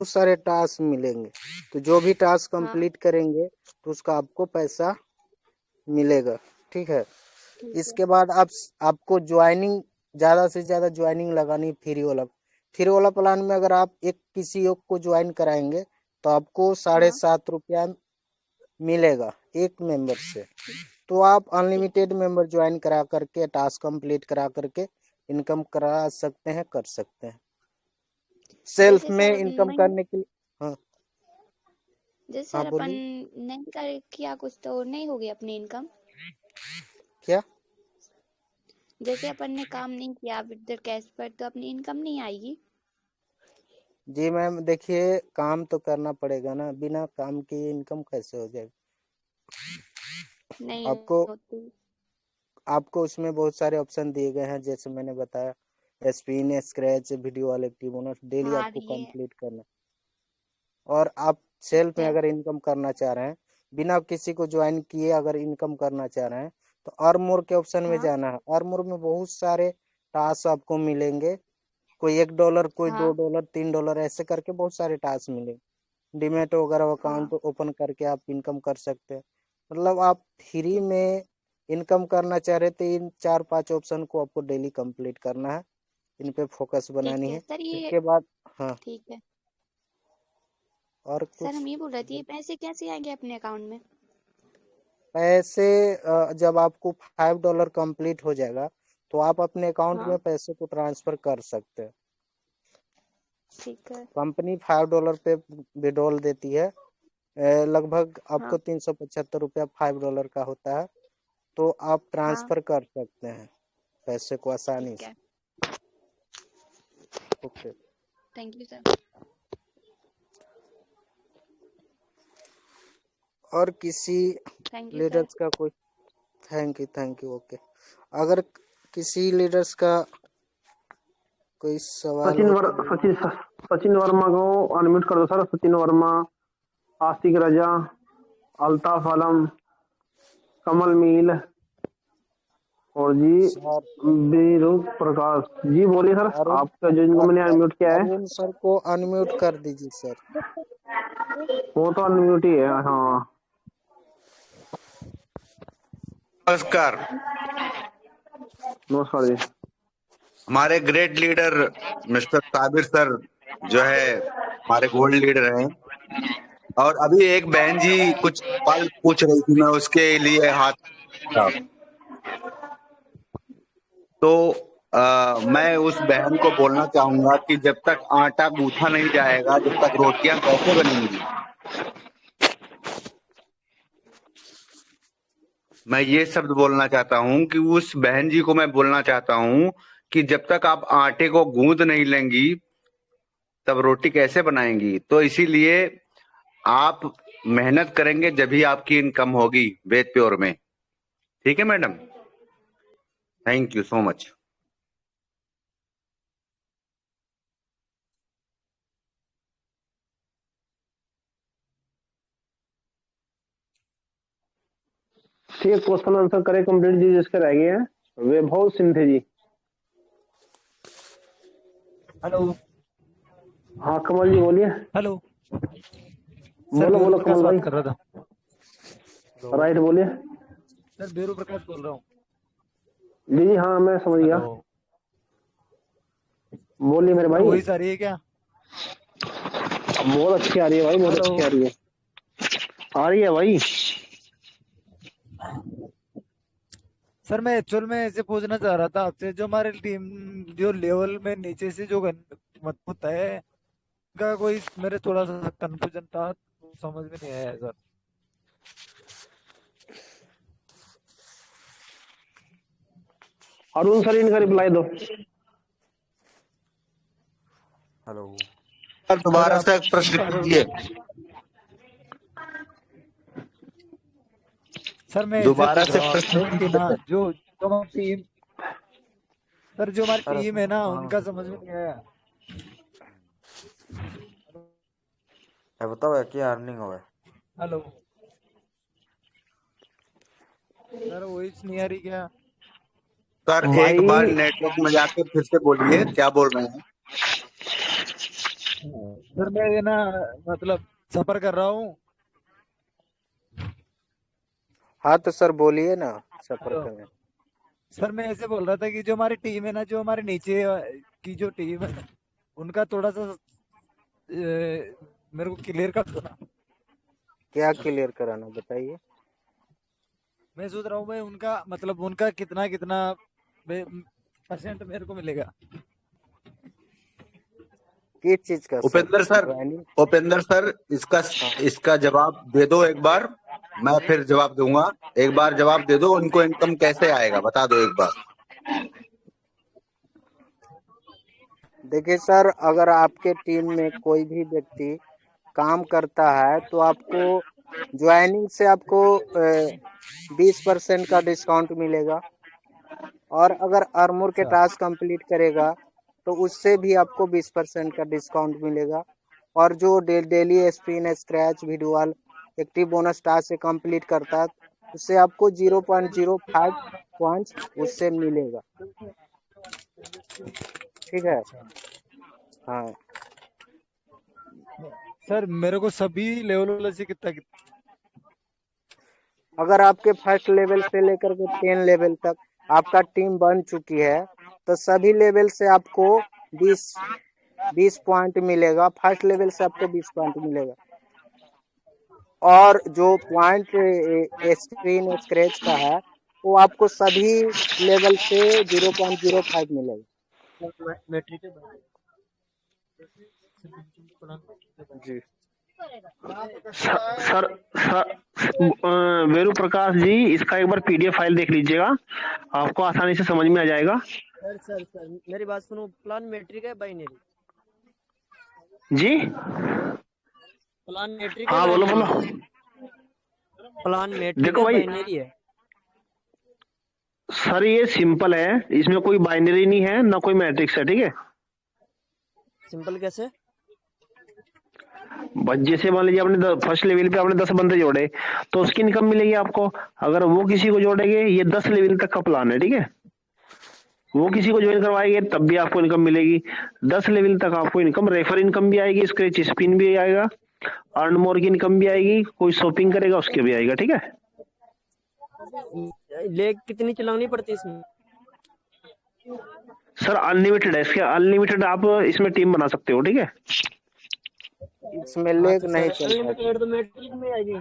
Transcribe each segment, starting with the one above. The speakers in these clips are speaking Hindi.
बहुत सारे टास्क मिलेंगे, तो जो भी टास्क हाँ कंप्लीट करेंगे तो उसका आपको पैसा मिलेगा। ठीक है। ठीक है। इसके बाद आपको ज्वाइनिंग, ज्यादा से ज्यादा ज्वाइनिंग लगानी फ्री वाला प्लान में अगर आप एक किसी एक को ज्वाइन कराएंगे तो आपको हाँ 7.5 रुपया मिलेगा एक मेंबर से। तो आप ठीक अनलिमिटेड मेंबर ज्वाइन करा करके टास्क कंप्लीट करा करके इनकम करा सकते हैं, कर सकते हैं सेल्फ जैसे में सर इनकम मैं करने के लिए। हाँ। जैसे हाँ सर अपन बोलिए। नहीं कर किया कुछ तो नहीं होगी अपनी इनकम। क्या? जैसे अपन ने काम नहीं किया विद कैश पर तो अपनी इनकम नहीं आएगी। जी मैम, देखिए काम तो करना पड़ेगा ना, बिना काम के इनकम कैसे हो जाएगी? नहीं आपको होती। आपको उसमें बहुत सारे ऑप्शन दिए गए हैं, जैसे मैंने बताया स्पिन, स्क्रैच, वीडियो वाले बोनस डेली हाँ आपको ये कंप्लीट करना। और आप सेल्फ में है। अगर इनकम करना चाह रहे हैं, बिना किसी को ज्वाइन किए अगर इनकम करना चाह रहे हैं, तो अर्न मोर के ऑप्शन में हाँ जाना है। अर्न मोर में बहुत सारे टास्क आपको मिलेंगे। कोई $1, कोई हाँ $2, $3, ऐसे करके बहुत सारे टास्क मिलेंगे। डीमैट वगैरह हाँ अकाउंट ओपन करके आप इनकम कर सकते हैं। मतलब आप फ्री ठीक में इनकम करना चाह रहे थे, इन 4-5 ऑप्शन को आपको डेली कंप्लीट करना है, इन पे फोकस ठीक बनानी है है। सर ये। इसके बाद हाँ, ठीक है और सर, कुछ हम ये बोल रहे थे ये पैसे कैसे आएंगे अपने अकाउंट में। पैसे जब आपको $5 कंप्लीट हो जाएगा तो आप अपने अकाउंट हाँ में पैसे को ट्रांसफर कर सकते हैं। ठीक है। कंपनी $5 पे विड्रॉल देती है। लगभग आपको हाँ 375 रुपया $5 का होता है। तो आप हाँ ट्रांसफर कर सकते हैं पैसे को आसानी ठीक से। है। ओके। Thank you sir. और किसी थैंक यू सर। लीडर्स का कोई? Thank you. ओके। अगर किसी लीडर्स का कोई सवाल हो तो बोलिए। सचिन वर्मा को अनम्यूट कर दो सर। सचिन वर्मा, आस्तिक रजा, अल्ताफ आलम, कमल मील और जी सर, बीरू प्रकाश जी। बोलिए सर, अरुण आपका जो इनको मैंने अनम्यूट किया है अरुण सर को अनम्यूट कर दीजिए सर। वो तो अनम्यूट ही है। हाँ नमस्कार। नमस्कार जी। हमारे great leader mister Sabir sir जो है हमारे गोल्ड लीडर हैं। और अभी एक बहन जी कुछ सवाल पूछ रही थी, मैं उसके लिए हाथ था। तो मैं उस बहन को बोलना चाहूंगा कि जब तक आटा गूंथा नहीं जाएगा, जब तक रोटियां कैसे बनेंगी। मैं ये शब्द बोलना चाहता हूं कि उस बहन जी को मैं बोलना चाहता हूं कि जब तक आप आटे को गूंद नहीं लेंगी तब रोटी कैसे बनाएंगी। तो इसीलिए आप मेहनत करेंगे जब भी आपकी इनकम होगी वेद प्योर में। ठीक है madam, thank you so much. ठीक है, क्वेश्चन आंसर करें कंप्लीट जी जिसके रह गए हैं। वैभव सिंधे जी। हेलो। हाँ कमल जी बोलिए। हेलो सर, बोलो बेरू बोलो प्रकाश कमल भाई। बात कर रहा था। हेलो राइट बोलिए। सर, बेरू प्रकाश बोल रहा हूँ। जी जी हाँ मैं समझ गया। हेलो बोलिए मेरे सर, भाई। वही सारी है क्या? बहुत अच्छी आ रही है भाई, बहुत हेलो अच्छी आ रही है। आ रही है भाई। सर, मैं एक्चुअल में ऐसे पूछना चाह रहा था आपसे, जो हमारे टीम जो लेवल में नीचे से जो मत होता है का कोई मेरे थोड़ा सा कंफ्यूजन था, तो समझ में नहीं आया सर। अरुण सर इनका रिप्लाई दो। हेलो। सर सर दोबारा आप से प्रश्न कीजिए। सर मैं ऐसे दोबारा पूछ से रहा हूँ प्रश्न आपसे कि कीजिए ना सर। जो हमारी टीम, सर जो हमारी अरे टीम है ना उनका समझ में नहीं आया। बताओ क्या अर्निंग हो है। हेलो सर, वही नहीं आ रही क्या? सर एक बार भाई नेटवर्क में जाके फिर से बोलिए क्या बोल रहे हैं। सर मैं ये ना मतलब सफर कर रहा हूँ। हाँ तो सर बोलिए ना, सफर हेलो करें। सर, मैं ऐसे बोल रहा था कि जो हमारी टीम है ना, जो हमारे नीचे की जो टीम है, उनका थोड़ा सा मेरे को क्लियर कर दो ना। क्या क्लियर कराना बताइए। मैं सोच रहा हूँ भाई, उनका मतलब उनका कितना कितना परसेंट मेरे को मिलेगा। किस चीज का सर? ज्वाइनिंग? उपेंद्र सर इसका हाँ इसका जवाब दे दो एक बार, मैं फिर जवाब दूंगा। एक बार जवाब दे दो, उनको इनकम कैसे आएगा बता दो एक बार। देखिए सर, अगर आपके टीम में कोई भी व्यक्ति काम करता है तो आपको ज्वाइनिंग से आपको 20% का डिस्काउंट मिलेगा। और अगर आर्मोर के अच्छा टास्क कंप्लीट करेगा तो उससे भी आपको 20% का डिस्काउंट मिलेगा। और जो डेली स्पिन स्क्रैच वीडुअल एक्टिव बोनस टास्क से कंप्लीट करता है उससे आपको 0.05 पॉइंट्स उससे मिलेगा। ठीक है। अच्छा। हाँ, सर मेरे को सभी लेवल वाले से कितना कितना। अगर आपके फर्स्ट लेवल से लेकर के 10 लेवल तक आपका टीम बन चुकी है तो सभी लेवल से आपको 20 20 पॉइंट मिलेगा। फर्स्ट लेवल से आपको 20 पॉइंट मिलेगा। और जो पॉइंट स्क्रीन स्क्रैच का है वो आपको सभी लेवल से 0.05 मिलेगा। जी। सर वेरू प्रकाश जी, इसका एक बार पीडीएफ फाइल देख लीजिएगा, आपको आसानी से समझ में आ जाएगा। सर मेरी बात सुनो। प्लान मेट्रिक है बाइनरी? जी प्लान मेट्रिक है हाँ, बोलो बाइनरी? बोलो। प्लान मेट्रिक देखो है भाई बाइनरी है? सर, ये सिंपल है, इसमें कोई बाइनरी नहीं है ना कोई मैट्रिक्स है, ठीक है। सिंपल कैसे? बस जैसे मान लीजिए आपने फर्स्ट लेवल पे आपने 10 बंदे जोड़े तो उसकी इनकम मिलेगी आपको। अगर वो किसी को जोड़ेंगे, ये 10 लेवल तक का प्लान है, ठीक है। वो किसी को ज्वाइन करवाएंगे तब भी आपको इनकम मिलेगी। 10 लेवल तक आपको इनकम, रेफर इनकम भी आएगी, स्क्रैच स्पिन भी आएगा, अर्न मोर की इनकम भी आएगी, कोई शॉपिंग करेगा उसके भी आएगा, ठीक है। लेग कितनी चलानी पड़ती है इसमें? सर अनलिमिटेड है, इसके अनलिमिटेड आप इसमें टीम बना सकते हो, ठीक है। इसमें हाँ लेग तो नहीं सर चलता है। अनलिमिटेड तो मैट्रिक में आएगी।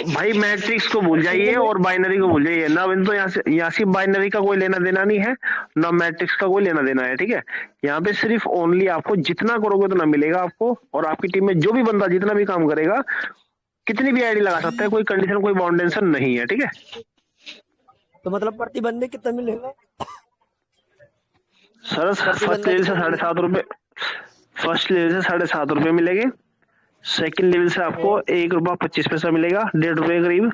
भाई मैट्रिक्स को भूल जाइए और बाइनरी को भूल जाइए ना, तो यहाँ से बाइनरी का कोई लेना देना नहीं है, ना मैट्रिक्स का कोई लेना देना है, ठीक है। यहाँ पे सिर्फ ओनली आपको जितना करोगे उतना मिलेगा आपको, और आपकी टीम में जो भी बंदा जितना भी काम करेगा कितनी भी आईडी लगा सकता है, कोई कंडीशन कोई बाउंडेशन नहीं है, ठीक है। तो मतलब प्रति बंदे कितना मिलेगा? सर प्रति फर्स्ट बंदा लेवल से कितना मिलेगा? ₹7.5, फर्स्ट लेवल से ₹7.5 मिलेंगे। सेकंड लेवल से आपको और ₹1.25 मिलेगा, ₹1.5 करीब।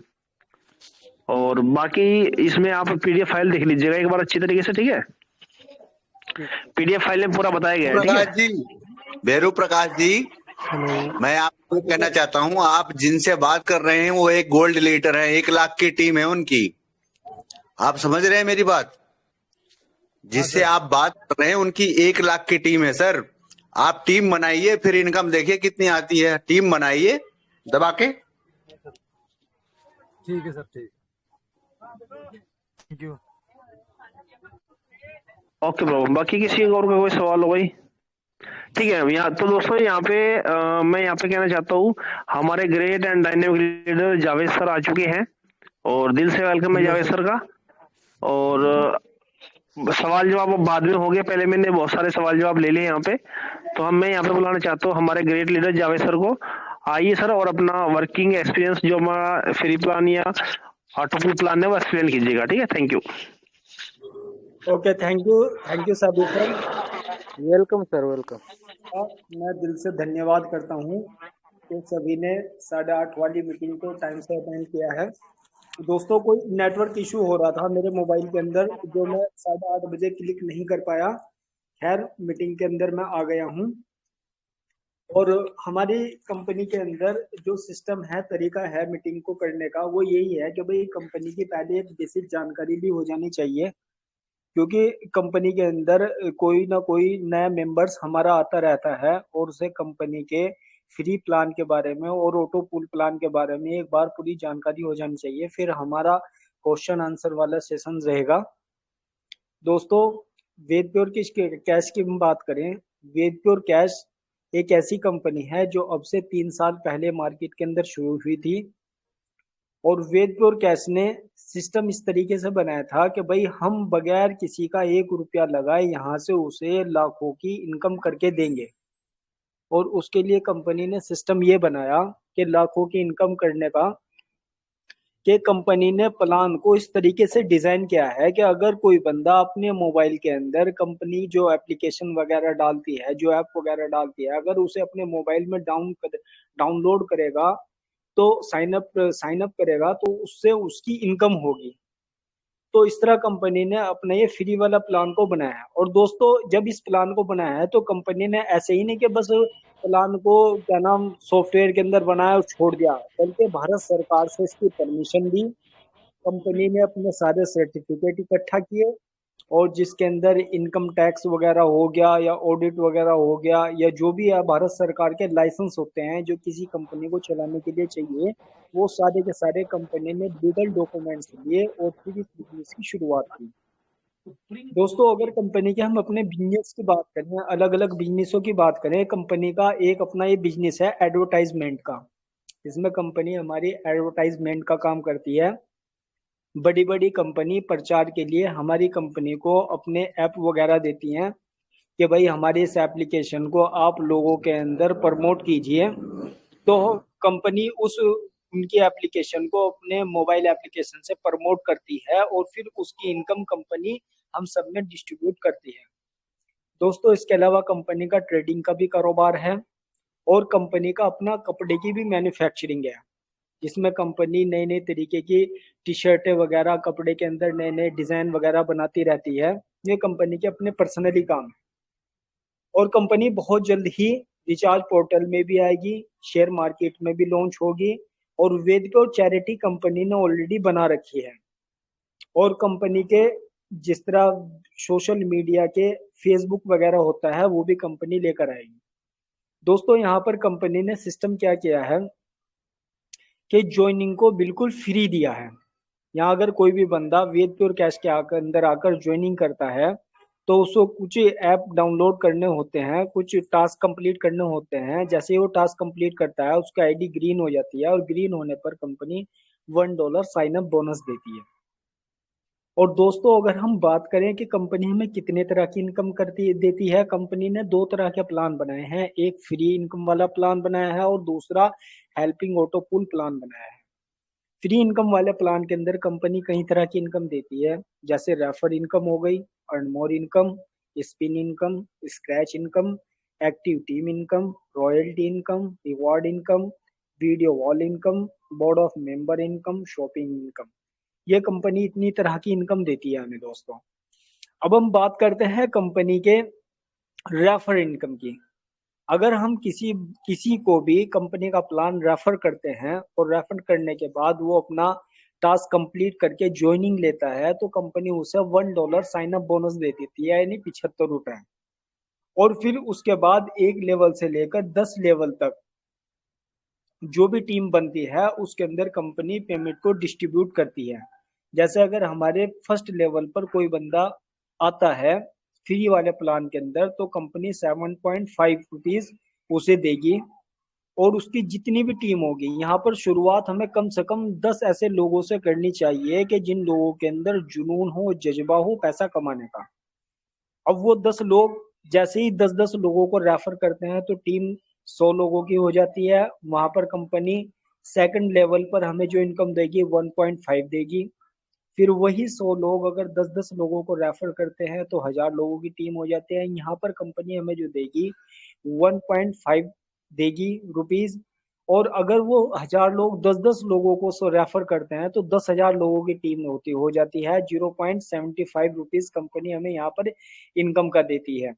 और बाकी इसमें आप पीडीएफ फाइल देख लीजिएगा एक बार अच्छी तरीके से, ठीक है। पीडीएफ फाइल में पूरा बताया गया है, ठीक प्रकाश है। जी, भैरू प्रकाश जी, हेलो। मैं आपको कहना चाहता हूँ, आप जिनसे बात कर रहे हैं वो एक गोल्ड लीडर है, 1 लाख की टीम है उनकी। आप समझ रहे हैं मेरी बात? हाँ जिससे सर। आप बात कर रहे हैं उनकी 1 लाख की टीम है सर। आप टीम बनाइए, फिर इनकम देखिए कितनी आती है। टीम बनाइए दबा के। ठीक है सर, ठीक। Thank you. ओके ब्रो, बाकी किसी और का कोई सवाल हो भाई? ठीक है। यहाँ तो दोस्तों, यहाँ पे मैं यहाँ पे कहना चाहता हूँ, हमारे great and dynamic leader Javed sir आ चुके हैं, और दिल से वेलकम है हेलो जावेद सर। सर का। और सवाल जवाब अब बाद में हो गया, पहले मैंने बहुत सारे सवाल जवाब ले लिए यहाँ पे। तो मैं यहाँ पे बुलाना चाहता हूँ हमारे ग्रेट लीडर जावेद सर को। आइए सर, और अपना वर्किंग एक्सपीरियंस जो हमारा फ्री प्लान या ऑटो प्लान है वो एक्सप्लेन कीजिएगा, ठीक है। Thank you. Okay, thank you Sabir sir. Welcome sir, welcome. मैं दिल से धन्यवाद करता हूँ कि सभी ने 8:30 वाली मीटिंग को टाइम से अटेंड किया है। दोस्तों, कोई नेटवर्क इशू हो रहा था मेरे मोबाइल के अंदर जो मैं 8:30 बजे क्लिक नहीं कर पाया। खैर, मीटिंग के अंदर मैं आ गया हूँ। और हमारी कंपनी के अंदर जो सिस्टम है, तरीका है मीटिंग को करने का, वो यही है कि भाई कंपनी की पहले एक बेसिक जानकारी भी हो जानी चाहिए। क्योंकि कंपनी के अंदर कोई ना कोई नया मेंबर्स हमारा आता रहता है और उसे कंपनी के फ्री प्लान के बारे में और ऑटो पूल प्लान के बारे में एक बार पूरी जानकारी हो जानी चाहिए। फिर हमारा क्वेश्चन आंसर वाला सेशन रहेगा। दोस्तों, वेद प्योर की कैश की हम बात करें, वेद प्योर कैश एक ऐसी कंपनी है जो अब से 3 साल पहले मार्केट के अंदर शुरू हुई थी। और वेद प्योर कैश ने सिस्टम इस तरीके से बनाया था कि भाई हम बगैर किसी का 1 रुपया लगाए यहाँ से उसे लाखों की इनकम करके देंगे। और उसके लिए कंपनी ने सिस्टम ये बनाया कि लाखों की इनकम करने का, कि कंपनी ने प्लान को इस तरीके से डिजाइन किया है कि अगर कोई बंदा अपने मोबाइल के अंदर कंपनी जो एप्लीकेशन वगैरह डालती है, जो ऐप वगैरह डालती है, अगर उसे अपने मोबाइल में डाउनलोड करेगा, तो साइन अप करेगा, तो उससे उसकी इनकम होगी। तो इस तरह कंपनी ने अपना ये फ्री वाला प्लान को बनाया है। और दोस्तों, जब इस प्लान को बनाया है तो कंपनी ने ऐसे ही नहीं कि बस प्लान को क्या नाम सॉफ्टवेयर के अंदर बनाया और छोड़ दिया, बल्कि भारत सरकार से इसकी परमिशन ली। कंपनी ने अपने सारे सर्टिफिकेट इकट्ठा किए और जिसके अंदर इनकम टैक्स वगैरह हो गया या ऑडिट वगैरह हो गया या जो भी है भारत सरकार के लाइसेंस होते हैं जो किसी कंपनी को चलाने के लिए चाहिए, वो सारे के सारे कंपनी ने लीगल डॉक्यूमेंट्स लिए और फिर इस बिजनेस की शुरुआत की। दोस्तों, अगर कंपनी के हम अपने बिजनेस की बात करें, अलग अलग बिजनेसों की बात करें, कंपनी का एक अपना ये बिजनेस है एडवर्टाइजमेंट का। इसमें कंपनी हमारी एडवर्टाइजमेंट का काम करती है। बड़ी बड़ी कंपनी प्रचार के लिए हमारी कंपनी को अपने ऐप वगैरह देती हैं कि भाई हमारे इस एप्लीकेशन को आप लोगों के अंदर प्रमोट कीजिए। तो कंपनी उस उनकी एप्लीकेशन को अपने मोबाइल एप्लीकेशन से प्रमोट करती है और फिर उसकी इनकम कंपनी हम सब में डिस्ट्रीब्यूट करती है। दोस्तों, इसके अलावा कंपनी का ट्रेडिंग का भी कारोबार है और कंपनी का अपना कपड़े की भी मैन्युफैक्चरिंग है, जिसमें कंपनी नई नई तरीके की टी शर्टें वगैरह कपड़े के अंदर नए नए डिजाइन वगैरह बनाती रहती है। ये कंपनी के अपने पर्सनली काम है। और कंपनी बहुत जल्द ही रिचार्ज पोर्टल में भी आएगी, शेयर मार्केट में भी लॉन्च होगी और वेद प्योर चैरिटी कंपनी ने ऑलरेडी बना रखी है। और कंपनी के जिस तरह सोशल मीडिया के फेसबुक वगैरह होता है वो भी कंपनी लेकर आएगी। दोस्तों, यहाँ पर कंपनी ने सिस्टम क्या किया है कि ज्वाइनिंग को बिल्कुल फ्री दिया है। यहाँ अगर कोई भी बंदा वेद प्योर कैश के अंदर आकर ज्वाइनिंग करता है तो उसको कुछ ऐप डाउनलोड करने होते हैं, कुछ टास्क कंप्लीट करने होते हैं। जैसे ही वो टास्क कंप्लीट करता है उसका आईडी ग्रीन हो जाती है और ग्रीन होने पर कंपनी $1 साइन अप बोनस देती है। और दोस्तों, अगर हम बात करें कि कंपनी हमें कितने तरह की इनकम करती देती है, कंपनी ने 2 तरह के प्लान बनाए हैं। एक फ्री इनकम वाला प्लान बनाया है और दूसरा हेल्पिंग ऑटो पूल प्लान बनाया है। फ्री इनकम वाले प्लान के अंदर कंपनी कई तरह की इनकम देती है, जैसे रेफर इनकम हो गई, earn more income, spin income, scratch income, active team income, royalty income, reward income, video wall income, board of member income, shopping income. ये कंपनी इतनी तरह की इनकम देती है हमें। दोस्तों, अब हम बात करते हैं कंपनी के रेफर इनकम की। अगर हम किसी को भी कंपनी का प्लान रेफर करते हैं और रेफर करने के बाद वो अपना टास्क कंप्लीट करके ज्वाइनिंग लेता है तो कंपनी उसे $1 साइन अप बोनस दे देती है, यानी 75 रुपए। और फिर उसके बाद 1 लेवल से लेकर 10 लेवल तक जो भी टीम बनती है उसके अंदर कंपनी पेमेंट को डिस्ट्रीब्यूट करती है। जैसे अगर हमारे फर्स्ट लेवल पर कोई बंदा आता है फ्री वाले प्लान के अंदर तो कंपनी 7.5 रुपीज उसे देगी और उसकी जितनी भी टीम होगी, यहाँ पर शुरुआत हमें कम से कम 10 ऐसे लोगों से करनी चाहिए कि जिन लोगों के अंदर जुनून हो, जज्बा हो पैसा कमाने का। अब वो 10 लोग जैसे ही 10-10 लोगों को रेफर करते हैं तो टीम 100 लोगों की हो जाती है। वहां पर कंपनी सेकंड लेवल पर हमें जो इनकम देगी 1.5 देगी। फिर वही 100 लोग अगर 10-10 लोगों को रेफर करते हैं तो 1000 लोगों की टीम हो जाती है। यहाँ पर कंपनी हमें जो देगी 1.5 देगी रुपीज। और अगर वो 1000 लोग 10-10 लोगों को रेफर करते हैं तो 10,000 लोगों की टीम हो जाती है। 0.75 रुपीज कंपनी हमें यहाँ पर इनकम का देती है।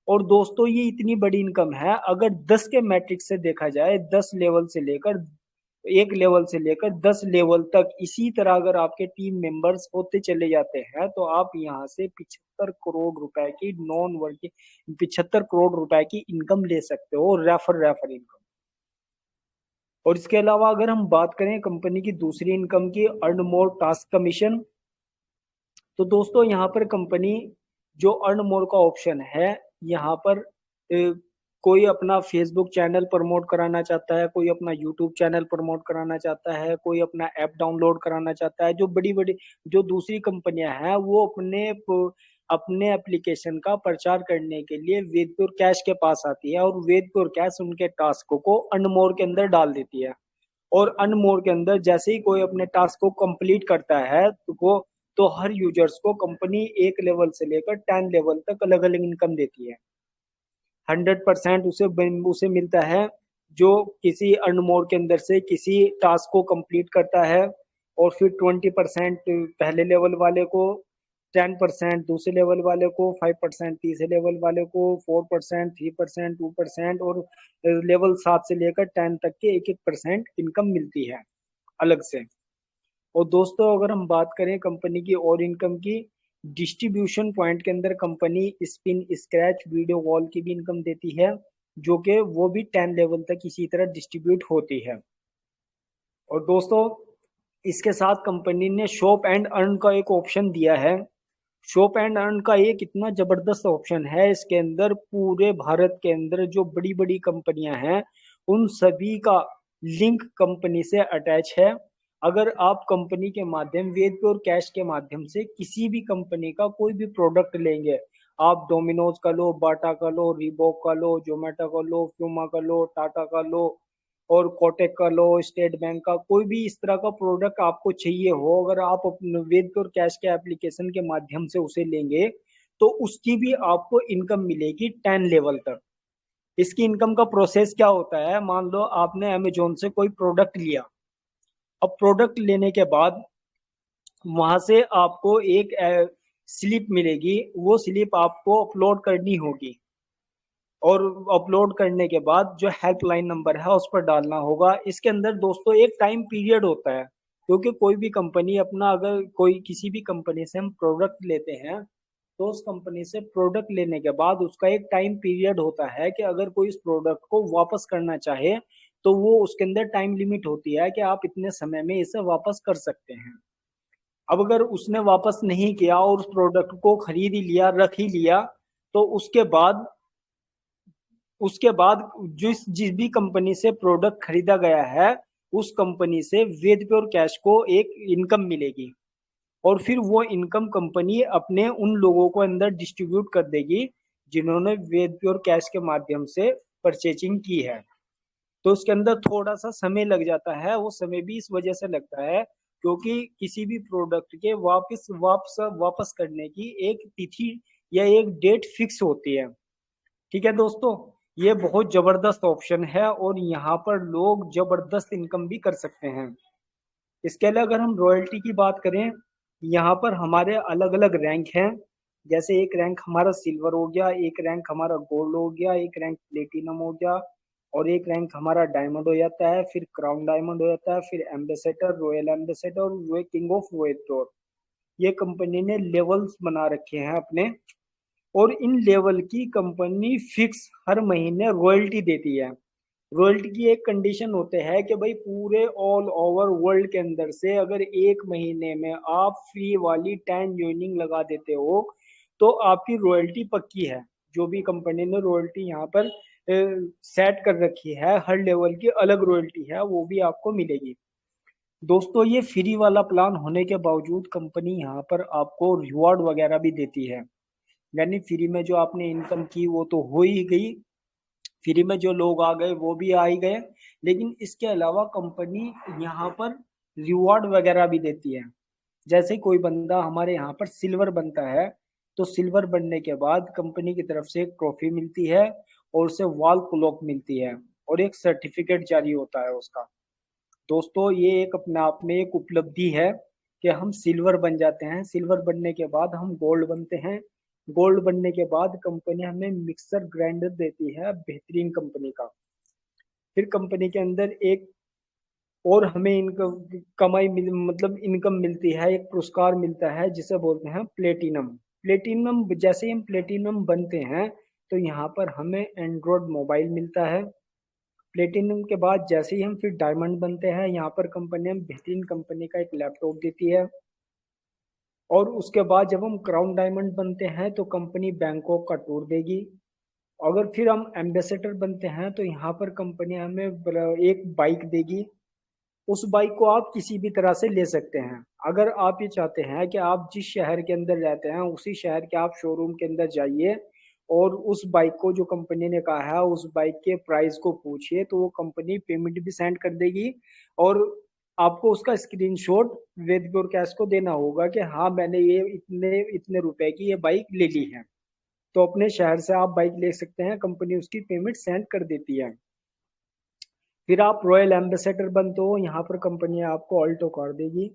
और दोस्तों, ये इतनी बड़ी इनकम है, अगर 10 के मैट्रिक से देखा जाए, 10 लेवल से लेकर 1 लेवल से लेकर 10 लेवल तक इसी तरह अगर आपके टीम मेंबर्स होते चले जाते हैं तो आप यहाँ से 75 करोड़ रुपए की नॉन वर्किंग 75 करोड़ रुपए की इनकम ले सकते हो, रेफर इनकम। और इसके अलावा अगर हम बात करें कंपनी की दूसरी इनकम की, अर्न मोर टास्क कमीशन, तो दोस्तों यहाँ पर कंपनी जो अर्न मोर का ऑप्शन है, यहाँ पर कोई अपना फेसबुक चैनल प्रमोट कराना चाहता है, कोई अपना यूट्यूब चैनल प्रमोट कराना चाहता है, कोई अपना ऐप डाउनलोड कराना चाहता है, जो बड़ी बड़ी जो दूसरी कंपनियां हैं वो अपने एप्लीकेशन का प्रचार करने के लिए वेदप्योर कैश के पास आती है, और वेदप्योर कैश उनके टास्क को अनमोर के अंदर डाल देती है। और अनमोर के अंदर जैसे ही कोई अपने टास्क को कंप्लीट करता है तो हर यूजर्स को कंपनी 1 लेवल से लेकर 10 लेवल तक अलग अलग इनकम देती है। 100% उसे मिलता है जो किसी अनमोर के अंदर से किसी टास्क को कंप्लीट करता है, और फिर 20% पहले लेवल वाले को, 10% दूसरे लेवल वाले को, 5% तीसरे लेवल वाले को, 4%, 3%, 2% और लेवल 7 से लेकर 10 तक के 1-1% इनकम मिलती है अलग से। और दोस्तों अगर हम बात करें कंपनी की और इनकम की, डिस्ट्रीब्यूशन पॉइंट के अंदर company spin, scratch, video wall की भी इनकम देती है, जो कि वो भी 10 लेवल तक इसी तरह डिस्ट्रीब्यूट होती है। और दोस्तों इसके साथ कंपनी ने शॉप एंड अर्न का एक ऑप्शन दिया है। शॉप एंड अर्न का एक इतना जबरदस्त ऑप्शन है, इसके अंदर पूरे भारत के अंदर जो बड़ी बड़ी कंपनियां हैं उन सभी का लिंक कंपनी से अटैच है। अगर आप कंपनी के माध्यम वेदप्योर कैश के माध्यम से किसी भी कंपनी का कोई भी प्रोडक्ट लेंगे, आप डोमिनोज का लो, बाटा का लो, रीबॉक का लो, जोमेटो का लो, प्यूमा का लो, टाटा का लो और कोटेक का लो, स्टेट बैंक का, कोई भी इस तरह का प्रोडक्ट आपको चाहिए हो, अगर आप अपने वेदप्योर कैश के एप्लीकेशन के माध्यम से उसे लेंगे तो उसकी भी आपको इनकम मिलेगी 10 लेवल तक। इसकी इनकम का प्रोसेस क्या होता है, मान लो आपने अमेजोन से कोई प्रोडक्ट लिया, अब प्रोडक्ट लेने के बाद वहां से आपको एक स्लिप मिलेगी, वो स्लिप आपको अपलोड करनी होगी, और अपलोड करने के बाद जो हेल्पलाइन नंबर है उस पर डालना होगा। इसके अंदर दोस्तों एक टाइम पीरियड होता है, क्योंकि कोई भी कंपनी अपना, अगर कोई किसी भी कंपनी से हम प्रोडक्ट लेते हैं तो उस कंपनी से प्रोडक्ट लेने के बाद उसका एक टाइम पीरियड होता है कि अगर कोई इस प्रोडक्ट को वापस करना चाहे तो वो उसके अंदर टाइम लिमिट होती है कि आप इतने समय में इसे वापस कर सकते हैं। अब अगर उसने वापस नहीं किया और उस प्रोडक्ट को खरीद ही लिया, रख ही लिया, तो उसके बाद जिस भी कंपनी से प्रोडक्ट खरीदा गया है उस कंपनी से वेदप्योर कैश को एक इनकम मिलेगी, और फिर वो इनकम कंपनी अपने उन लोगों को अंदर डिस्ट्रीब्यूट कर देगी जिन्होंने वेदप्योर कैश के माध्यम से परचेजिंग की है। तो उसके अंदर थोड़ा सा समय लग जाता है, वो समय भी इस वजह से लगता है क्योंकि किसी भी प्रोडक्ट के वापस करने की एक तिथि या एक डेट फिक्स होती है। ठीक है दोस्तों, ये बहुत जबरदस्त ऑप्शन है और यहाँ पर लोग जबरदस्त इनकम भी कर सकते हैं। इसके अलावा अगर हम रॉयल्टी की बात करें, यहाँ पर हमारे अलग अलग रैंक हैं। जैसे एक रैंक हमारा सिल्वर हो गया, एक रैंक हमारा गोल्ड हो गया, एक रैंक प्लेटिनम हो गया, और एक रैंक हमारा डायमंड हो जाता है, फिर क्राउन डायमंड हो जाता है, फिर एम्बेसडर, रॉयल एम्बेसडर और किंग ऑफ वेदप्योर। ये कंपनी ने लेवल्स बना रखे हैं अपने, और इन लेवल की कंपनी फिक्स हर महीने रॉयल्टी देती है। रॉयल्टी की एक कंडीशन होते है कि भाई पूरे ऑल ओवर वर्ल्ड के अंदर से अगर एक महीने में आप फ्री वाली 10 ज्वाइनिंग लगा देते हो तो आपकी रॉयल्टी पक्की है। जो भी कंपनी ने रॉयल्टी यहाँ पर सेट कर रखी है, हर लेवल की अलग रॉयल्टी है, वो भी आपको मिलेगी। दोस्तों ये फ्री वाला प्लान होने के बावजूद कंपनी यहाँ पर आपको रिवॉर्ड वगैरह भी देती है, यानी फ्री में जो आपने इनकम की वो तो हो ही गई, फ्री में जो लोग आ गए वो भी आ ही गए, लेकिन इसके अलावा कंपनी यहाँ पर रिवॉर्ड वगैरह भी देती है। जैसे कोई बंदा हमारे यहाँ पर सिल्वर बनता है तो सिल्वर बनने के बाद कंपनी की तरफ से एक ट्रॉफी मिलती है और उसे वॉल क्लॉक मिलती है और एक सर्टिफिकेट जारी होता है उसका। दोस्तों ये एक अपने आप में एक उपलब्धि है कि हम सिल्वर बन जाते हैं। सिल्वर बनने के बाद हम गोल्ड बनते हैं, गोल्ड बनने के बाद कंपनी हमें मिक्सर ग्राइंडर देती है बेहतरीन कंपनी का। फिर कंपनी के अंदर एक और हमें इनकम कमाई मतलब इनकम मिलती है, एक पुरस्कार मिलता है जिसे बोलते हैं प्लेटिनम। प्लेटिनम जैसे ही हम प्लेटिनम बनते हैं तो यहाँ पर हमें एंड्रॉयड मोबाइल मिलता है। प्लेटिनम के बाद जैसे ही हम फिर डायमंड बनते हैं, यहाँ पर कंपनी हम बेहतरीन कंपनी का एक लैपटॉप देती है। और उसके बाद जब हम क्राउन डायमंड बनते हैं तो कंपनी बैंकॉक का टूर देगी। अगर फिर हम एम्बेसडर बनते हैं तो यहाँ पर कंपनी हमें एक बाइक देगी। उस बाइक को आप किसी भी तरह से ले सकते हैं। अगर आप ये चाहते हैं कि आप जिस शहर के अंदर रहते हैं उसी शहर के आप शोरूम के अंदर जाइए और उस बाइक को जो कंपनी ने कहा है उस बाइक के प्राइस को पूछिए, तो वो कंपनी पेमेंट भी सेंड कर देगी और आपको उसका स्क्रीनशॉट वेद प्योर कैश को देना होगा कि हाँ मैंने ये इतने इतने रुपए की ये बाइक ले ली है। तो अपने शहर से आप बाइक ले सकते हैं, कंपनी उसकी पेमेंट सेंड कर देती है। फिर आप रॉयल एम्बेसडर बनते हो, यहाँ पर कंपनी आपको ऑल्टो कार देगी।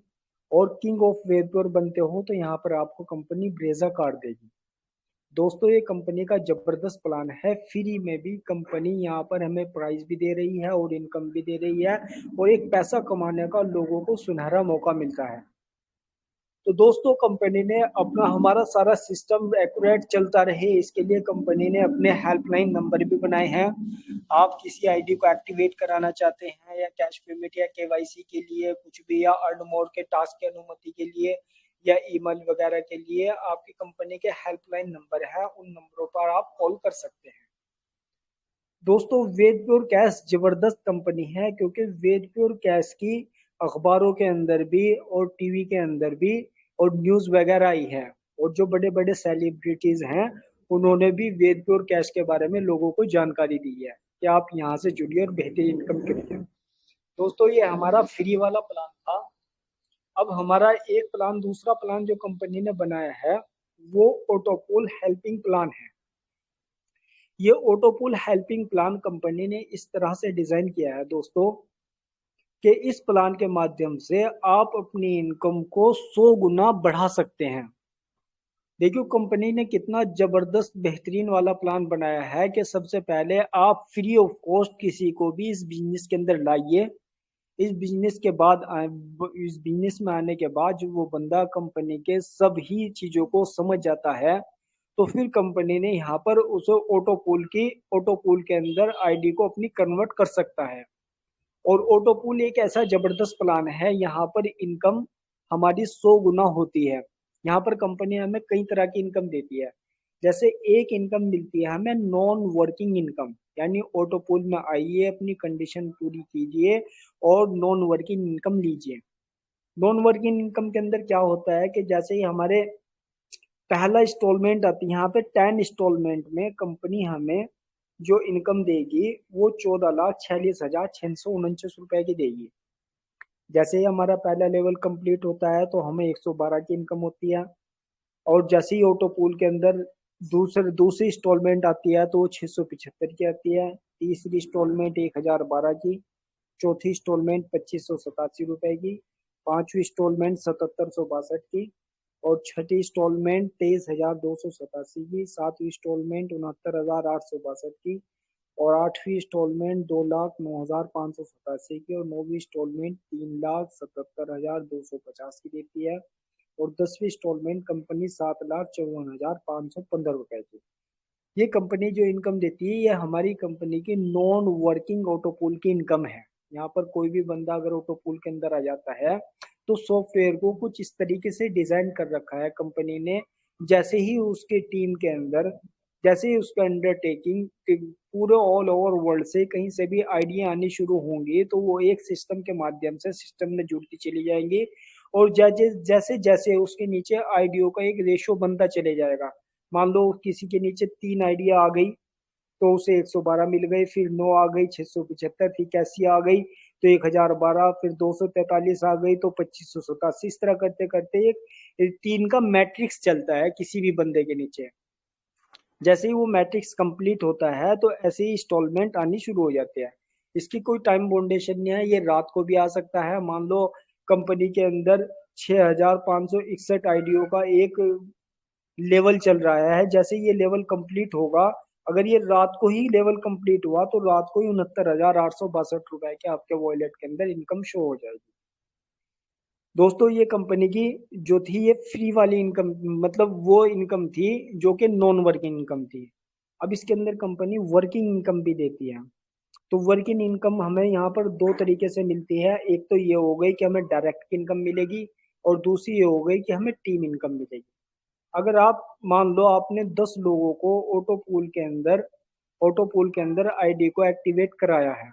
और किंग ऑफ वेदपुर बनते हो तो यहाँ पर आपको कंपनी ब्रेजा कार देगी। दोस्तों ये कंपनी का जबरदस्त प्लान है। फ्री में भी कंपनी यहाँ पर हमें प्राइस भी दे रही है और इनकम भी दे रही है और एक पैसा कमाने का लोगों को सुनहरा मौका मिलता है। तो दोस्तों कंपनी ने अपना हमारा सारा सिस्टम एक्यूरेट चलता रहे इसके लिए कंपनी ने अपने हेल्पलाइन नंबर भी बनाए हैं। आप किसी आईडी को एक्टिवेट कराना चाहते हैं या कैश पेमेंट या केवाईसी के लिए कुछ भी या अर्न मोड के टास्क की अनुमति के लिए या ईमेल वगैरह के लिए आपकी कंपनी के हेल्पलाइन नंबर है, उन नंबरों पर आप कॉल कर सकते हैं। दोस्तों वेद प्योर कैश जबरदस्त कंपनी है क्योंकि वेद प्योर कैश की अखबारों के अंदर भी और टीवी के अंदर भी और न्यूज वगैरह आई है और जो बड़े बड़े सेलिब्रिटीज हैं उन्होंने भी वेद प्योर कैश के बारे में लोगों को जानकारी दी है कि आप यहाँ से जुड़िए और बेहतरीन इनकम करिए। दोस्तों ये हमारा फ्री वाला प्लान था। अब हमारा एक प्लान दूसरा प्लान जो कंपनी ने बनाया है वो ऑटोपूल हेल्पिंग प्लान है। ये ऑटोपूल हेल्पिंग प्लान कंपनी ने इस तरह से डिजाइन किया है दोस्तों कि इस प्लान के माध्यम से आप अपनी इनकम को 100 गुना बढ़ा सकते हैं। देखियो कंपनी ने कितना जबरदस्त बेहतरीन वाला प्लान बनाया है कि सबसे पहले आप फ्री ऑफ कॉस्ट किसी को भी इस बिजनेस के अंदर लाइए। इस बिजनेस के बाद इस बिजनेस में आने के बाद जो वो बंदा कंपनी के सभी चीजों को समझ जाता है तो फिर कंपनी ने यहाँ पर उसे ऑटोपूल के अंदर आईडी को अपनी कन्वर्ट कर सकता है। और ऑटोपूल एक ऐसा जबरदस्त प्लान है, यहाँ पर इनकम हमारी 100 गुना होती है। यहाँ पर कंपनी हमें कई तरह की इनकम देती है। जैसे एक इनकम मिलती है हमें नॉन वर्किंग इनकम, यानी ऑटोपूल में आइए अपनी कंडीशन पूरी कीजिए और नॉन वर्किंग इनकम लीजिए। नॉन वर्किंग इनकम के अंदर क्या होता है कि जैसे ही हमारे पहला इंस्टॉलमेंट आती है, यहाँ पे 10 इंस्टॉलमेंट में कंपनी हमें जो इनकम देगी वो 14,46,649 रुपए की देगी। जैसे ही हमारा पहला लेवल कंप्लीट होता है तो हमें 112 की इनकम होती है। और जैसे ही ऑटोपूल के अंदर दूसरी इंस्टॉलमेंट आती है तो 675 की आती है। तीसरी इंस्टॉलमेंट 1012 की, चौथी इंस्टॉलमेंट 2587 रुपए की, पांचवी इंस्टॉलमेंट 7762 की और छठी इंस्टॉलमेंट 23,287 की, सातवीं इंस्टॉलमेंट 69,862 की और आठवीं इंस्टॉलमेंट 2,09,587 की और नौवीं इंस्टॉलमेंट 3,77,250 की देती है और 10वीं इंस्टॉलमेंट कंपनी 7,54,515 रुपए की। ये कंपनी जो इनकम देती है ये हमारी कंपनी की नॉन वर्किंग ऑटोपूल की इनकम है। यहाँ पर कोई भी बंदा अगर ऑटोपूल के अंदर आ जाता है तो सॉफ्टवेयर को कुछ इस तरीके से डिजाइन कर रखा है कंपनी ने, जैसे ही उसके टीम के अंदर जैसे ही उसका अंडरटेकिंग पूरे ऑल ओवर वर्ल्ड से कहीं से भी आइडिया आनी शुरू होंगी तो वो एक सिस्टम के माध्यम से सिस्टम में जुड़ती चली जाएंगी और जैसे जैसे उसके नीचे आईडियो का एक रेशो बनता चले जाएगा। मान लो किसी के नीचे 3 आइडिया आ गई तो उसे 112 मिल गई, फिर 9 आ गई 675, फिर कैसी आ गई तो 1012, फिर 243 आ गई तो 2587। इस तरह करते करते एक 3 का मैट्रिक्स चलता है किसी भी बंदे के नीचे। जैसे ही वो मैट्रिक्स कंप्लीट होता है तो ऐसे ही इंस्टॉलमेंट आनी शुरू हो जाते हैं। इसकी कोई टाइम बाउंडेशन नहीं है, ये रात को भी आ सकता है। मान लो कंपनी के अंदर 6,561 आईडियो का एक लेवल चल रहा है, जैसे ये लेवल कंप्लीट होगा अगर ये रात को ही लेवल कंप्लीट हुआ तो रात को ही 69,862 रुपए के आपके वॉलेट के अंदर इनकम शो हो जाएगी। दोस्तों ये कंपनी की जो थी ये फ्री वाली इनकम, मतलब वो इनकम थी जो कि नॉन वर्किंग इनकम थी। अब इसके अंदर कंपनी वर्किंग इनकम भी देती है। तो वर्किंग इनकम हमें यहाँ पर दो तरीके से मिलती है। एक तो ये हो गई कि हमें डायरेक्ट इनकम मिलेगी और दूसरी ये हो गई कि हमें टीम इनकम मिलेगी। अगर आप मान लो आपने 10 लोगों को ऑटो पूल के अंदर आईडी को एक्टिवेट कराया है,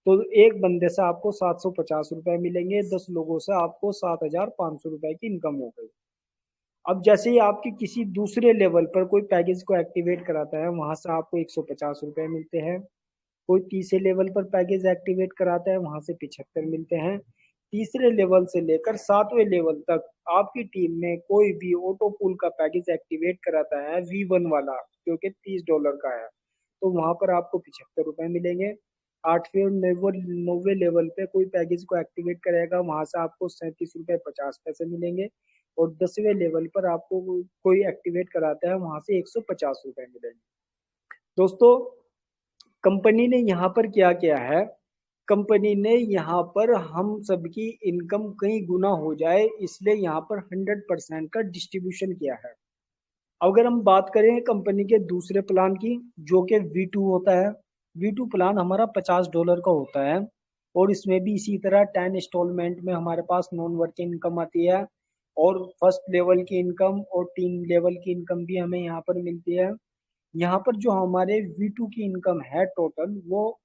तो एक बंदे से आपको 750 रुपए मिलेंगे, 10 लोगों से आपको 7,500 रुपए की इनकम हो गई। अब जैसे ही आपकी किसी दूसरे लेवल पर कोई पैकेज को एक्टिवेट कराता है, वहां से आपको 150 रुपए मिलते हैं। कोई तीसरे लेवल पर पैकेज एक्टिवेट कराता है, वहां से 75 मिलते हैं। तीसरे लेवल से लेकर 7वें लेवल तक आपकी टीम में कोई भी ऑटो पूल का पैकेज एक्टिवेट कराता है V1 वाला, जो कि $30 का है, तो वहां पर आपको 75 रुपए मिलेंगे। 8वें और 9वें लेवल पे कोई पैकेज को एक्टिवेट करेगा, वहां से आपको 37 रुपए 50 पैसे मिलेंगे। और 10वें लेवल पर आपको कोई एक्टिवेट कराता है, वहां से 150 रुपए मिलेंगे। दोस्तों कंपनी ने यहाँ पर क्या किया है, कंपनी ने यहाँ पर हम सबकी इनकम कई गुना हो जाए इसलिए यहाँ पर 100% का डिस्ट्रीब्यूशन किया है। अगर हम बात करें कंपनी के दूसरे प्लान की, जो कि V2 होता है, V2 प्लान हमारा $50 का होता है और इसमें भी इसी तरह 10 इंस्टॉलमेंट में हमारे पास नॉन वर्किंग इनकम आती है और फर्स्ट लेवल की इनकम और 3 लेवल की इनकम भी हमें यहाँ पर मिलती है। यहाँ पर जो हमारे V2 की इनकम है टोटल, वो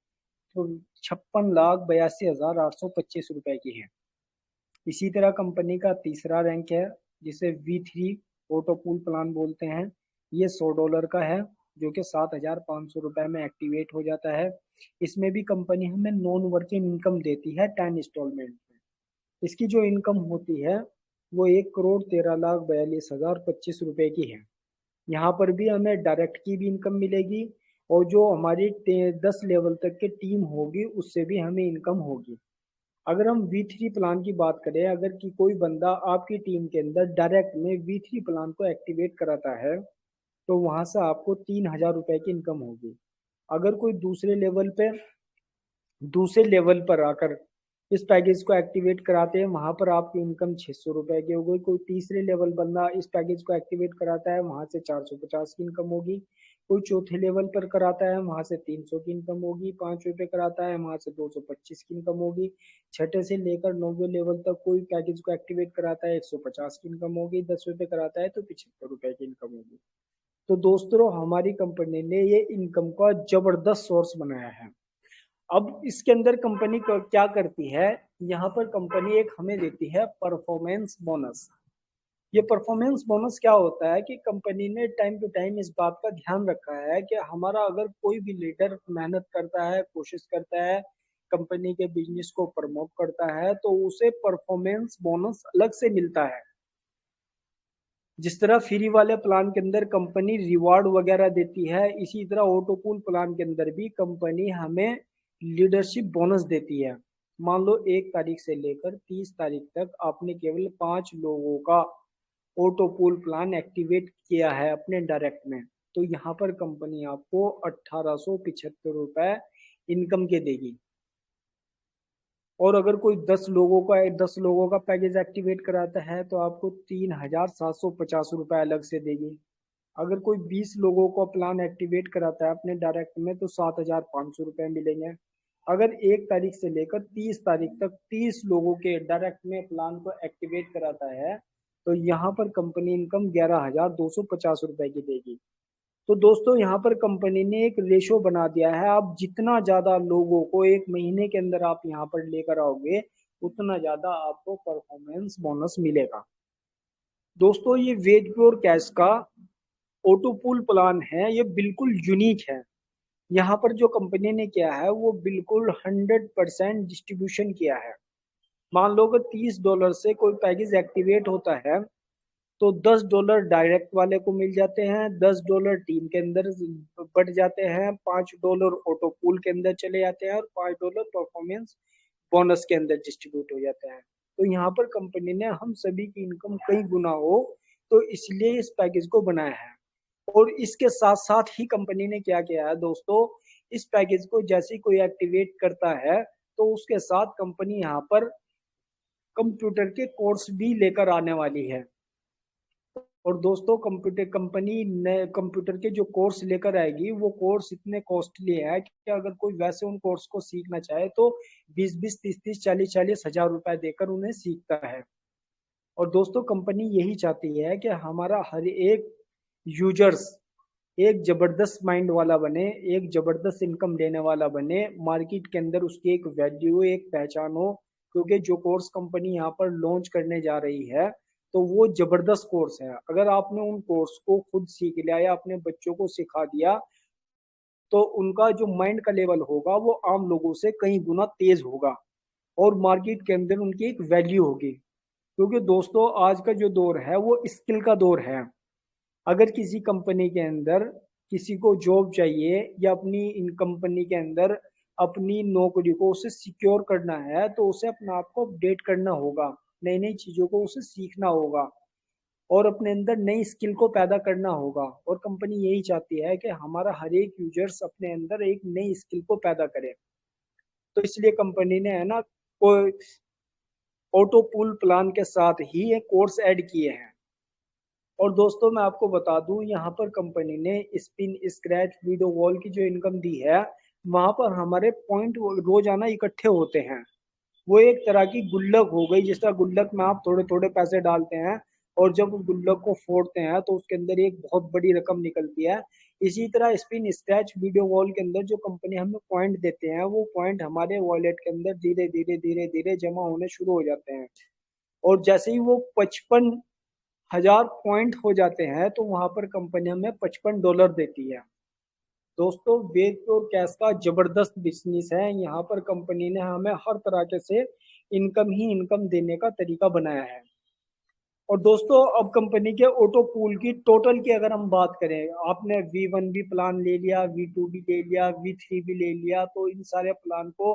56,82,825 रुपए की है। इसी तरह कंपनी का तीसरा रैंक है जिसे V3 ऑटो पूल प्लान बोलते हैं। ये $100 का है जो कि 7,500 रुपए में एक्टिवेट हो जाता है। इसमें भी कंपनी हमें नॉन वर्किंग इनकम देती है 10 इंस्टॉलमेंट में। इसकी जो इनकम होती है वो 1,13,42,025 रुपए की है। यहाँ पर भी हमें डायरेक्ट की भी इनकम मिलेगी और जो हमारी 10 लेवल तक की टीम होगी उससे भी हमें इनकम होगी। अगर हम V3 प्लान की बात करें, अगर कि कोई बंदा आपकी टीम के अंदर डायरेक्ट में V3 प्लान को एक्टिवेट कराता है तो वहां से आपको 3,000 रुपए की इनकम होगी। अगर कोई दूसरे लेवल पर आकर इस पैकेज को एक्टिवेट कराते हैं, वहां पर आपकी इनकम 600 रुपए की हो गई। कोई तीसरे लेवल बंदा इस पैकेज को एक्टिवेट कराता है, वहां से 450 की इनकम होगी। कोई चौथे लेवल पर कराता है, वहां से 300 की इनकम होगी। 5वें पे कराता है, वहां से 225 की इनकम होगी। छठे से लेकर 9वें लेवल तक कोई पैकेज को एक्टिवेट कराता है, 150 की इनकम होगी। 10वें पे कराता है तो 75 रुपए की इनकम होगी। तो दोस्तों हमारी कंपनी ने ये इनकम का जबरदस्त सोर्स बनाया है। अब इसके अंदर कंपनी क्या करती है, यहाँ पर कंपनी एक हमें देती है परफॉर्मेंस बोनस। ये परफॉर्मेंस बोनस क्या होता है कि कंपनी ने टाइम टू टाइम इस बात का ध्यान रखा है कि हमारा अगर कोई भी लीडर मेहनत करता है, कोशिश करता है, कंपनी के बिजनेस को प्रमोट करता है, तो उसे परफॉर्मेंस बोनस अलग से मिलता है। जिस तरह फ्री वाले प्लान के अंदर कंपनी रिवार्ड वगैरह देती है, इसी तरह ऑटो पूल प्लान के अंदर भी कंपनी हमें लीडरशिप बोनस देती है। मान लो 1 तारीख से लेकर 30 तारीख तक आपने केवल 5 लोगों का ऑटो पूल प्लान एक्टिवेट किया है अपने डायरेक्ट में, तो यहाँ पर कंपनी आपको 1,875 रुपए इनकम के देगी। और अगर कोई 10 लोगों का पैकेज एक्टिवेट कराता है तो आपको 3,750 रुपए अलग से देगी। अगर कोई 20 लोगों को प्लान एक्टिवेट कराता है अपने डायरेक्ट में तो 7,500 रुपए मिलेंगे। अगर 1 तारीख से लेकर 30 तारीख तक 30 लोगों के डायरेक्ट में प्लान को एक्टिवेट कराता है तो यहाँ पर कंपनी इनकम 11,250 रुपए की देगी। तो दोस्तों यहाँ पर कंपनी ने एक रेशो बना दिया है, आप जितना ज्यादा लोगों को एक महीने के अंदर आप यहाँ पर लेकर आओगे उतना ज्यादा आपको परफॉर्मेंस बोनस मिलेगा। दोस्तों ये वेज प्योर कैश का ऑटो पूल प्लान है, ये बिल्कुल यूनिक है। यहाँ पर जो कंपनी ने किया है वो बिल्कुल 100% डिस्ट्रीब्यूशन किया है। मान लो कि $30 से कोई पैकेज एक्टिवेट होता है तो $10 डायरेक्ट वाले को मिल जाते हैं, $10 टीम के अंदर बढ़ जाते हैं, $5 ऑटो पूल के अंदर चले जाते हैं और $5 परफॉर्मेंस बोनस के अंदर डिस्ट्रीब्यूट हो जाते हैं। तो यहाँ पर कंपनी ने हम सभी की इनकम कई गुना हो तो इसलिए इस पैकेज को बनाया है। और इसके साथ साथ ही कंपनी ने क्या किया है दोस्तों, इस पैकेज को जैसे ही कोई एक्टिवेट करता है तो उसके साथ कंपनी यहाँ पर कंप्यूटर के कोर्स भी लेकर आने वाली है। और दोस्तों कंप्यूटर कंपनी नए कंप्यूटर के जो कोर्स लेकर आएगी वो कोर्स इतने कॉस्टली है कि अगर कोई वैसे उन कोर्स को सीखना चाहे तो 20-20, 30-30, 40-40 हजार रुपए देकर उन्हें सीखता है। और दोस्तों कंपनी यही चाहती है कि हमारा हर एक यूजर्स एक जबरदस्त माइंड वाला बने, एक जबरदस्त इनकम देने वाला बने, मार्केट के अंदर उसकी एक वैल्यू, एक पहचान हो। क्योंकि जो कोर्स कंपनी यहाँ पर लॉन्च करने जा रही है तो वो जबरदस्त कोर्स है। अगर आपने उन कोर्स को खुद सीख लिया या अपने बच्चों को सिखा दिया तो उनका जो माइंड का लेवल होगा वो आम लोगों से कई गुना तेज होगा और मार्केट के अंदर उनकी एक वैल्यू होगी। क्योंकि दोस्तों आज का जो दौर है वो स्किल का दौर है। अगर किसी कंपनी के अंदर किसी को जॉब चाहिए या अपनी इन कंपनी के अंदर अपनी नौकरी को उसे सिक्योर करना है तो उसे अपने आप को अपडेट करना होगा, नई नई चीजों को उसे सीखना होगा और अपने अंदर नई स्किल को पैदा करना होगा। और कंपनी यही चाहती है कि हमारा हर एक यूजर्स अपने अंदर एक नई स्किल को पैदा करे। तो इसलिए कंपनी ने है ना कोई ऑटो पूल प्लान के साथ ही ये कोर्स ऐड किए हैं। और दोस्तों मैं आपको बता दूं यहाँ पर कंपनी ने स्पिन स्क्रैच वीडियो वॉल की जो इनकम दी है वहां पर हमारे पॉइंट रोजाना इकट्ठे होते हैं। वो एक तरह की गुल्लक हो गई, जिस तरह गुल्लक में आप थोड़े थोड़े पैसे डालते हैं और जब उस गुल्लक को फोड़ते हैं तो उसके अंदर एक बहुत बड़ी रकम निकलती है। इसी तरह स्पिन स्क्रैच वीडियो वॉल के अंदर जो कंपनी हमें पॉइंट देते हैं वो पॉइंट हमारे वॉलेट के अंदर धीरे धीरे धीरे धीरे जमा होने शुरू हो जाते हैं। और जैसे ही वो 55,000 पॉइंट हो जाते हैं तो वहां पर कंपनी हमें $55 देती है। दोस्तों वेद प्योर कैश का जबरदस्त बिजनेस है। यहाँ पर कंपनी ने हमें हर तरह के से इनकम ही इनकम देने का तरीका बनाया है। और दोस्तों अब कंपनी के ऑटो पूल की टोटल की अगर हम बात करें, आपने V1 भी प्लान ले लिया, V2 भी ले लिया, V3 भी ले लिया, तो इन सारे प्लान को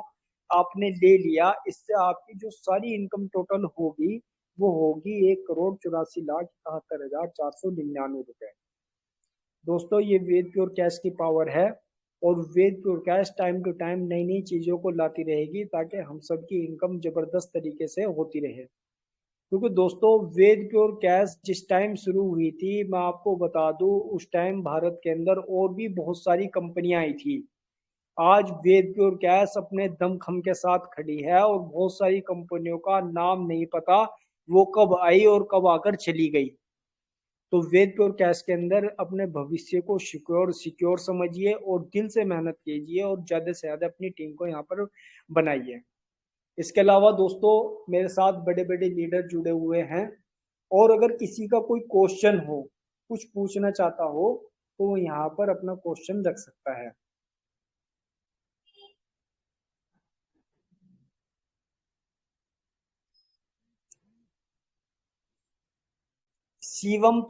आपने ले लिया, इससे आपकी जो सारी इनकम टोटल होगी वो होगी 1,84,71,499 रुपए। दोस्तों ये वेद प्योर कैश की पावर है और Ved pure cash time to time नई नई चीजों को लाती रहेगी ताकि हम सबकी इनकम जबरदस्त तरीके से होती रहे। क्योंकि दोस्तों वेद प्योर कैश जिस टाइम शुरू हुई थी मैं आपको बता दूं उस टाइम भारत के अंदर और भी बहुत सारी कंपनियां आई थी। आज वेद प्योर कैश अपने दमखम के साथ खड़ी है और बहुत सारी कंपनियों का नाम नहीं पता वो कब आई और कब आकर चली गई। तो वेद प्योर कैश के अंदर अपने भविष्य को सिक्योर सिक्योर समझिए और दिल से मेहनत कीजिए और ज्यादा से ज्यादा अपनी टीम को यहाँ पर बनाइए। इसके अलावा दोस्तों मेरे साथ बड़े बड़े लीडर जुड़े हुए हैं और अगर किसी का कोई क्वेश्चन हो, कुछ पूछना चाहता हो तो वो यहाँ पर अपना क्वेश्चन रख सकता है। शिवम